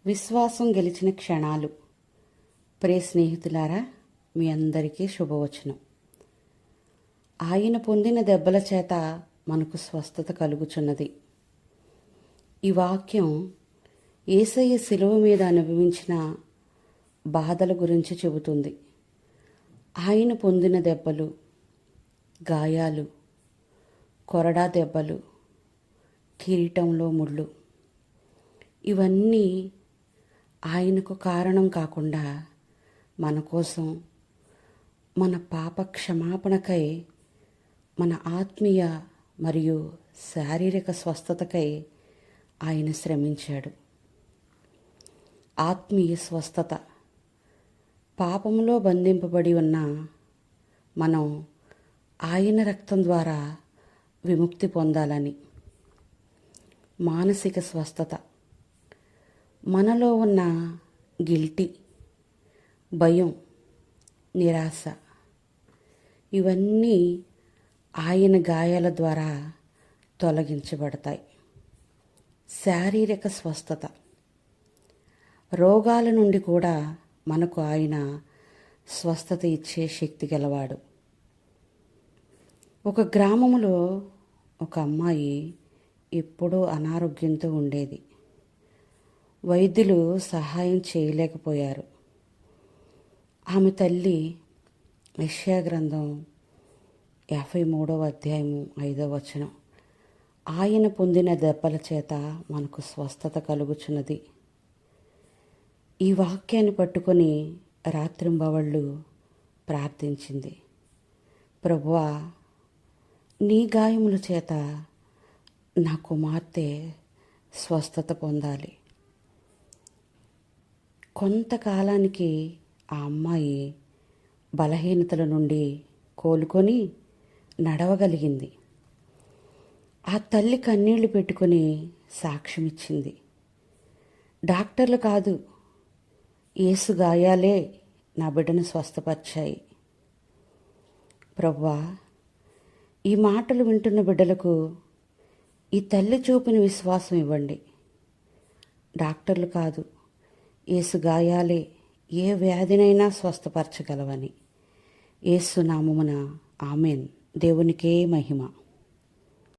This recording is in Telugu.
విశ్వాసం గెలిచిన క్షణాలు. ప్రియ స్నేహితులారా, మీ అందరికీ శుభవచనం. ఆయన పొందిన దెబ్బల చేత మనకు స్వస్థత కలుగుచున్నది. ఈ వాక్యం యేసయ్య శిలువ మీద అనుభవించిన బాధల గురించి చెబుతుంది. ఆయన పొందిన దెబ్బలు, గాయాలు, కొరడా దెబ్బలు, కిరీటంలో ముళ్ళు, ఇవన్నీ ఆయనకు కారణం కాకుండా మన కోసం, మన పాప క్షమాపణకై, మన ఆత్మీయ మరియు శారీరక స్వస్థతకై ఆయన శ్రమించాడు. ఆత్మీయ స్వస్థత. పాపంలో బంధింపబడి ఉన్న మనం ఆయన రక్తం ద్వారా విముక్తి పొందాలని. మానసిక స్వస్థత. మనలో ఉన్న గిల్టీ, భయం, నిరాశ, ఇవన్నీ ఆయన గాయాల ద్వారా తొలగించబడతాయి. శారీరక స్వస్థత. రోగాల నుండి కూడా మనకు ఆయన స్వస్థత ఇచ్చే శక్తి గలవాడు. ఒక గ్రామంలో ఒక అమ్మాయి ఎప్పుడూ అనారోగ్యంతో ఉండేది. వైద్యులు సహాయం చేయలేకపోయారు. ఆమె తల్లి యెషయా గ్రంథం 53వ అధ్యాయము 5వ వచనం, ఆయన పొందిన దెబ్బల చేత మనకు స్వస్థత కలుగుచున్నది. ఈ వాక్యాన్ని పట్టుకొని రాత్రింబవళ్ళు ప్రార్థించింది. ప్రభువా, నీ గాయముల చేత నా కుమార్తె స్వస్థత పొందాలి. కొంతకాలానికి ఆ అమ్మాయి బలహీనతల నుండి కోలుకొని నడవగలిగింది. ఆ తల్లి కన్నీళ్లు పెట్టుకొని సాక్ష్యమిచ్చింది. డాక్టర్లు కాదు, యేసు గాయాలే నా బిడ్డను స్వస్థపరిచాయి. ప్రభువా, ఈ మాటలు వింటున్న బిడ్డలకు ఈ తల్లి చూపిన విశ్వాసం ఇవ్వండి. డాక్టర్లు కాదు, యేసు గాయాలే ఏ వ్యాధినైనా స్వస్థపరచగలవని. యేసు నామమున ఆమెన్. దేవునికే మహిమ.